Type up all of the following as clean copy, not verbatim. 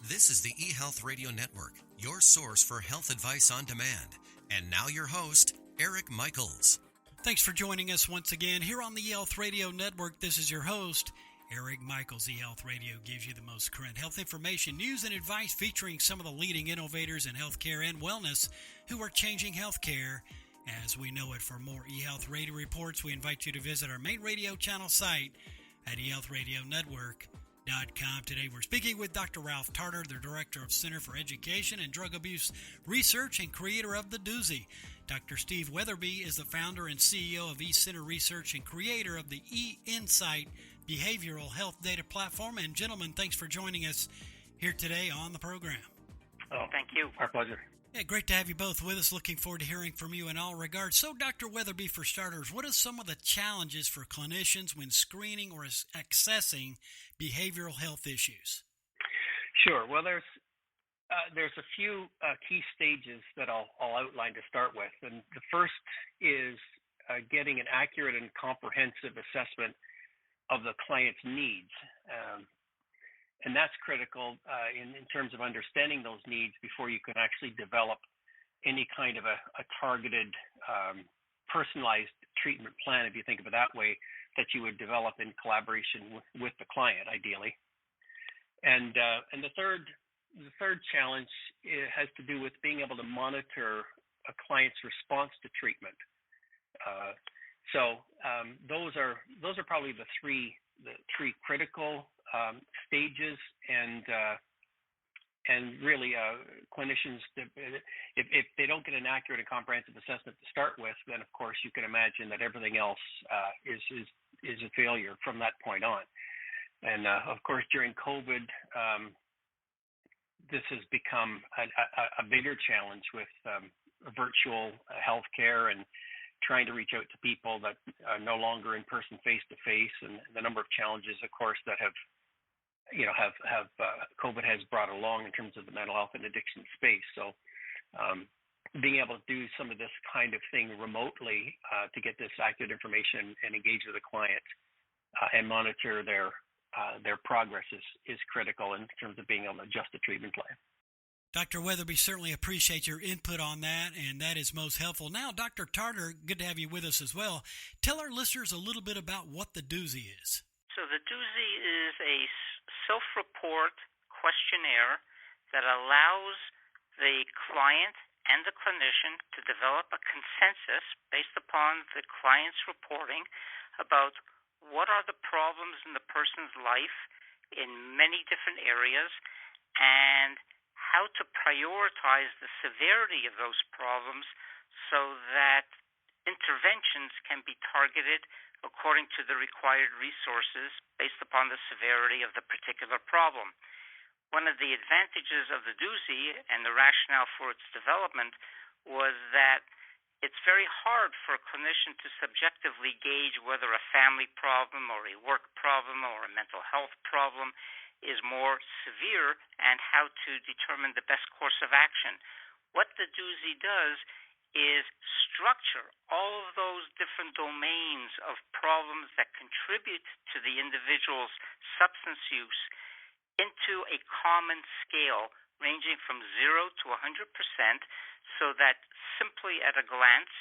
This is the eHealth Radio Network, your source for health advice on demand. And now your host, Eric Michaels. Thanks for joining us once again here on the eHealth Radio Network. This is your host, Eric Michaels. eHealth Radio gives you the most current health information, news, and advice featuring some of the leading innovators in healthcare and wellness who are changing healthcare as we know it. For more eHealth Radio reports, we invite you to visit our main radio channel site at eHealthRadioNetwork.com. Today we're speaking with Dr. Ralph Tarter, the Director of Center for Education and Drug Abuse Research and creator of the DUSI. Dr. Steve Weatherbee is the founder and CEO of eCenter Research and creator of the eINSIGHT Behavioral Health Data Platform. And gentlemen, thanks for joining us here today on the program. Oh, thank you. Our pleasure. Yeah, great to have you both with us. Looking forward to hearing from you in all regards. So, Dr. Weatherbee, for starters, what are some of the challenges for clinicians when screening or accessing behavioral health issues? Sure. Well, there's a few key stages that I'll outline to start with. And the first is getting an accurate and comprehensive assessment of the client's needs. And that's critical in terms of understanding those needs before you can actually develop any kind of a targeted, personalized treatment plan, if you think of it that way, that you would develop in collaboration with the client, ideally. And the third challenge has to do with being able to monitor a client's response to treatment. So those are probably the three critical stages, and really clinicians, if they don't get an accurate and comprehensive assessment to start with, then of course you can imagine that everything else is a failure from that point on. And of course during COVID, this has become a bigger challenge with virtual healthcare and trying to reach out to people that are no longer in person, face to face, and the number of challenges, of course, that have COVID has brought along in terms of the mental health and addiction space. So being able to do some of this kind of thing remotely to get this accurate information and engage with the client and monitor their progress is critical in terms of being able to adjust the treatment plan. Dr. Weatherbee, certainly appreciate your input on that, and that is most helpful. Now, Dr. Tarter, good to have you with us as well. Tell our listeners a little bit about what the DUSI is. So the DUSI is a self-report questionnaire that allows the client and the clinician to develop a consensus based upon the client's reporting about what are the problems in the person's life in many different areas and how to prioritize the severity of those problems so that interventions can be targeted according to the required resources based upon the severity of the particular problem. One of the advantages of the DUSI and the rationale for its development was that it's very hard for a clinician to subjectively gauge whether a family problem or a work problem or a mental health problem is more severe and how to determine the best course of action. What the DUSI does is structure all of those different domains of problems that contribute to the individual's substance use into a common scale ranging from 0 to 100%, so that simply at a glance,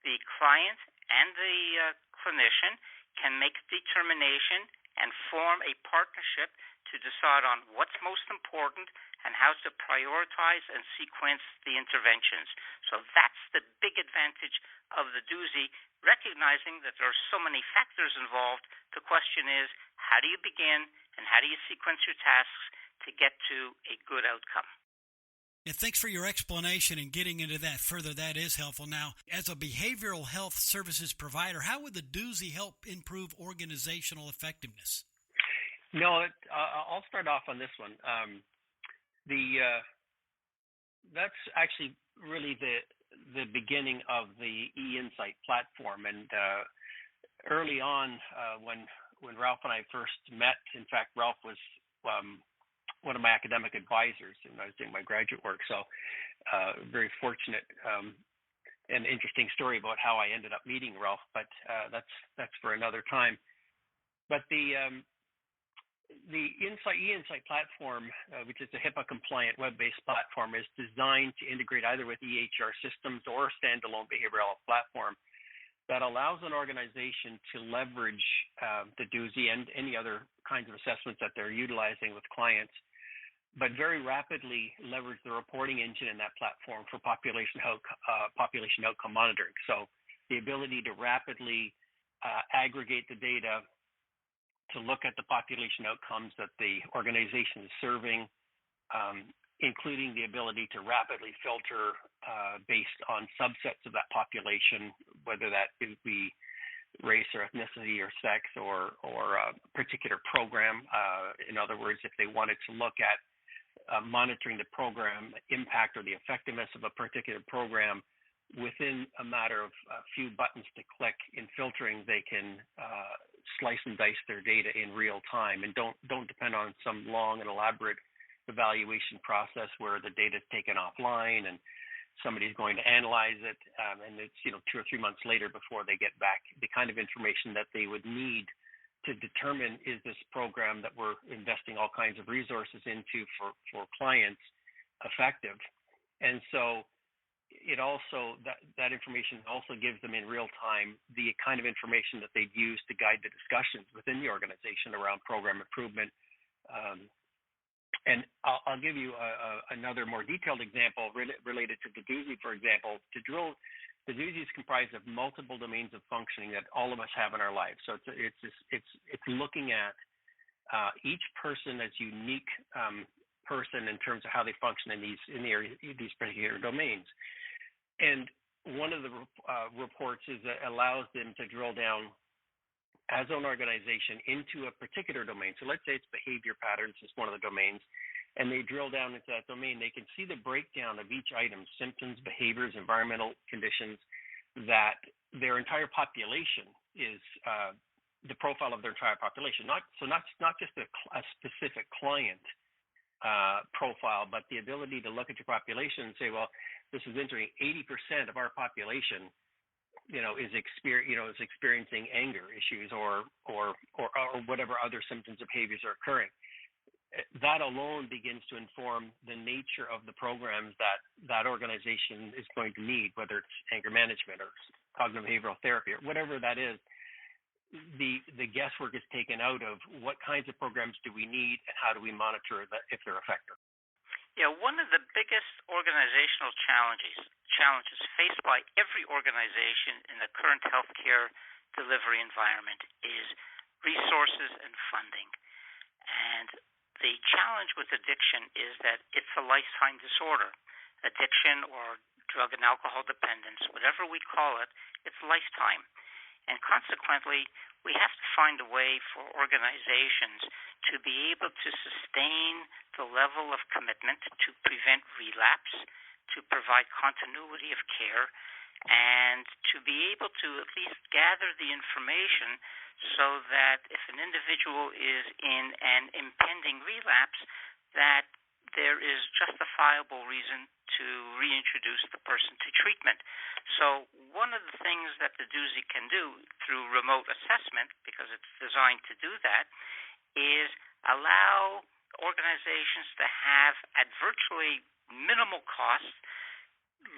the client and the clinician can make a determination and form a partnership to decide on what's most important and how to prioritize and sequence the interventions. So that's the big advantage of the DUSI, recognizing that there are so many factors involved. The question is, how do you begin and how do you sequence your tasks to get to a good outcome? And thanks for your explanation and getting into that further. That is helpful. Now, as a behavioral health services provider, how would the DUSI help improve organizational effectiveness? No, I'll start off on this one. That's actually really the beginning of the eINSIGHT platform. And early on, when Ralph and I first met, in fact, Ralph was one of my academic advisors when I was doing my graduate work. So very fortunate and interesting story about how I ended up meeting Ralph, but that's for another time. But the eINSIGHT platform, which is a HIPAA-compliant web-based platform, is designed to integrate either with EHR systems or a standalone behavioral health platform that allows an organization to leverage the DUSI and any other kinds of assessments that they're utilizing with clients, but very rapidly leverage the reporting engine in that platform for population outcome monitoring. So the ability to rapidly aggregate the data to look at the population outcomes that the organization is serving, including the ability to rapidly filter based on subsets of that population, whether that be race or ethnicity or sex or a particular program. In other words, if they wanted to look at monitoring the program impact or the effectiveness of a particular program, within a matter of a few buttons to click in filtering, they can slice and dice their data in real time and don't depend on some long and elaborate evaluation process where the data is taken offline and somebody's going to analyze it, and it's 2 or 3 months later before they get back the kind of information that they would need to determine, is this program that we're investing all kinds of resources into for clients effective. And so it also, that information also gives them in real time the kind of information that they'd use to guide the discussions within the organization around program improvement. And I'll give you another more detailed example related to the DUSI, for example. The DUSI is comprised of multiple domains of functioning that all of us have in our lives. So it's looking at each person as unique person in terms of how they function in these particular domains. And one of the reports allows them to drill down as an organization into a particular domain. So let's say it's behavior patterns is one of the domains, and they drill down into that domain. They can see the breakdown of each item, symptoms, behaviors, environmental conditions, that their entire population is the profile of their entire population. Not just a specific client profile, but the ability to look at your population and say, well, this is interesting. 80% of our population, is experiencing anger issues or whatever other symptoms or behaviors are occurring. That alone begins to inform the nature of the programs that organization is going to need, whether it's anger management or cognitive behavioral therapy or whatever that is. The guesswork is taken out of what kinds of programs do we need and how do we monitor that if they're effective. Yeah, one of the biggest organizational challenges faced by every organization in the current healthcare delivery environment is resources and funding. And the challenge with addiction is that it's a lifetime disorder. Addiction or drug and alcohol dependence, whatever we call it, it's lifetime. And consequently, we have to find a way for organizations to be able to sustain the level of commitment to prevent relapse, to provide continuity of care, and to be able to at least gather the information so that if an individual is in an impending relapse, that there is justifiable reason to reintroduce the person to treatment. So one of the things that the DUSI can do through remote assessment, because it's designed to do that, is allow organizations to have, at virtually minimal cost,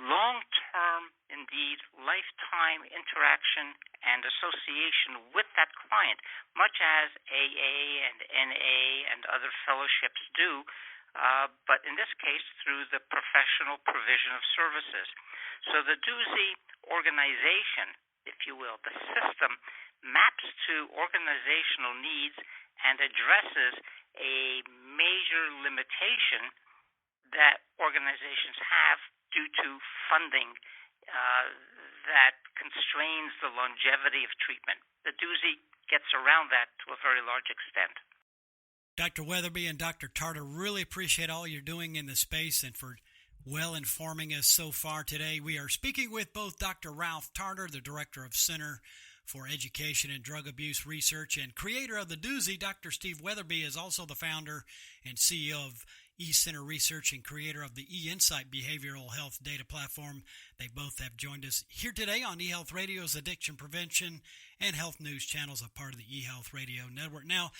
long-term, indeed lifetime interaction and association with that client, much as AA and NA and other fellowships do, but in this case through the professional provision of services. So the DUSI organization, if you will, the system, maps to organizational needs and addresses a major limitation that organizations have due to funding that constrains the longevity of treatment. The DUSI gets around that to a very large extent. Dr. Weatherbee and Dr. Tarter, really appreciate all you're doing in the space and for well informing us so far today. We are speaking with both Dr. Ralph Tarter, the Director of Center for Education and Drug Abuse Research and creator of the DUSI. Dr. Steve Weatherbee is also the founder and CEO of eCenter research and creator of the eINSIGHT behavioral health data platform. They both have joined us here today on eHealth Radio's addiction prevention and health news channels, a part of the eHealth Radio Network. Now,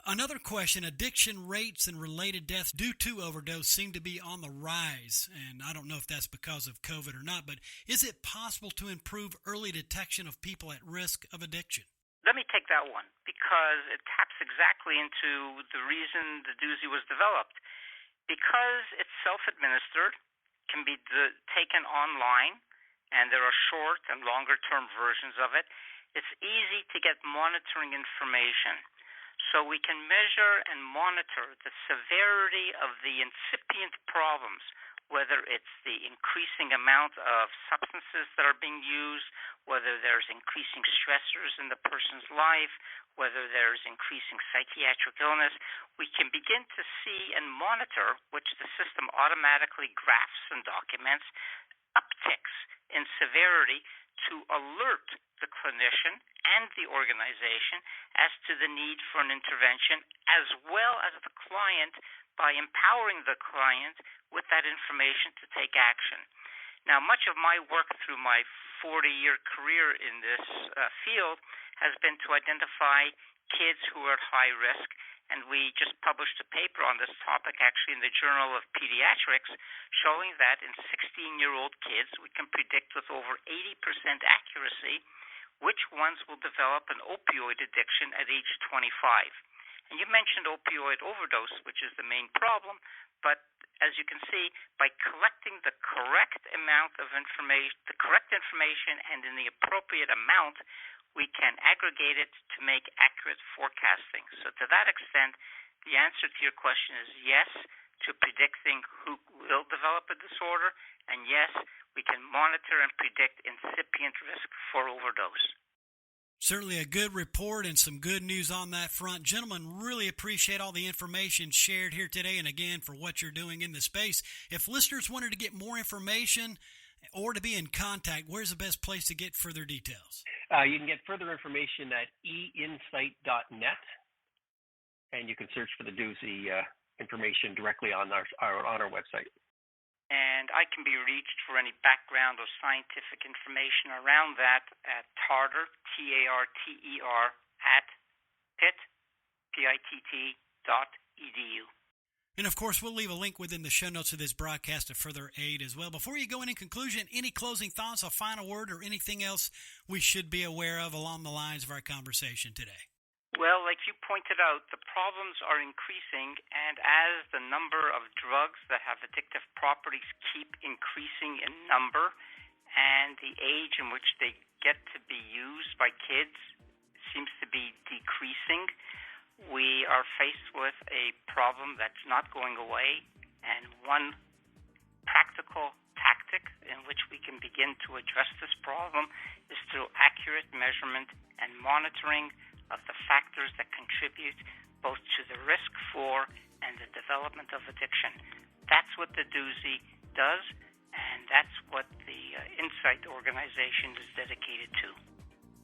another question, addiction rates and related deaths due to overdose seem to be on the rise, and I don't know if that's because of COVID or not, but is it possible to improve early detection of people at risk of addiction? Let me take that one because it taps exactly into the reason the DUSI was developed. Because it's self-administered, can be taken online, and there are short and longer-term versions of it, it's easy to get monitoring information. So we can measure and monitor the severity of the incipient problems, whether it's the increasing amount of substances that are being used, whether there's increasing stressors in the person's life, whether there's increasing psychiatric illness. We can begin to see and monitor, which the system automatically graphs and documents, upticks in severity to alert the clinician and the organization as to the need for an intervention, as well as the client, by empowering the client with that information to take action. Now, much of my work through my 40-year career in this field has been to identify kids who are at high risk, and we just published a paper on this topic actually in the Journal of Pediatrics showing that in 16-year-old kids we can predict with over 80% accuracy which ones will develop an opioid addiction at age 25. And you mentioned opioid overdose, which is the main problem, but as you can see, by collecting the correct amount of information, and in the appropriate amount, we can aggregate it to make accurate forecasting. So to that extent, the answer to your question is yes to predicting who will develop a disorder, and yes, we can monitor and predict incipient risk for overdose. Certainly a good report and some good news on that front. Gentlemen, really appreciate all the information shared here today, and again, for what you're doing in the space. If listeners wanted to get more information or to be in contact, where's the best place to get further details? You can get further information at eINSIGHT.net, and you can search for the DUSI information directly on our website. And I can be reached for any background or scientific information around that at Tarter, Tarter, at pitt.edu. And, of course, we'll leave a link within the show notes of this broadcast to further aid as well. Before you go in conclusion, any closing thoughts, a final word, or anything else we should be aware of along the lines of our conversation today? Well, like you pointed out, the problems are increasing, and as the number of drugs that have addictive properties keep increasing in number, and the age in which they get to be used by kids seems to be decreasing, we are faced with a problem that's not going away, and one practical tactic in which we can begin to address this problem is through accurate measurement and monitoring of the factors that contribute both to the risk for and the development of addiction. That's what the DUSI does, and that's what the eINSIGHT organization is dedicated to.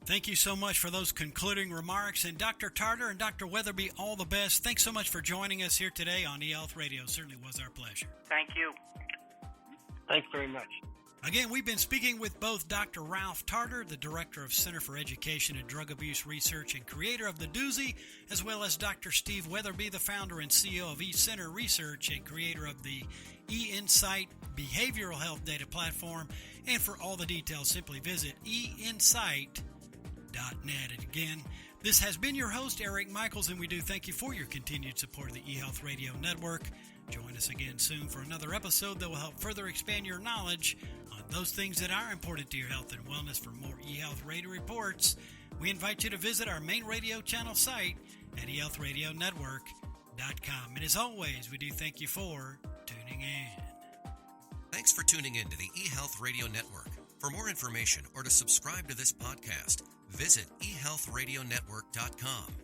Thank you so much for those concluding remarks. And Dr. Tarter and Dr. Weatherbee, all the best. Thanks so much for joining us here today on eHealth Radio. It certainly was our pleasure. Thank you. Thanks very much. Again, we've been speaking with both Dr. Ralph Tarter, the Director of Center for Education and Drug Abuse Research and creator of the DUSI, as well as Dr. Steve Weatherbee, the founder and CEO of eCenter Research and creator of the eINSIGHT behavioral health data platform. And for all the details, simply visit eINSIGHT.net. And again, this has been your host, Eric Michaels, and we do thank you for your continued support of the eHealth Radio Network. Join us again soon for another episode that will help further expand your knowledge on those things that are important to your health and wellness. For more eHealth Radio reports, we invite you to visit our main radio channel site at eHealthRadioNetwork.com. And as always, we do thank you for tuning in. Thanks for tuning in to the eHealth Radio Network. For more information or to subscribe to this podcast, visit eHealthRadioNetwork.com.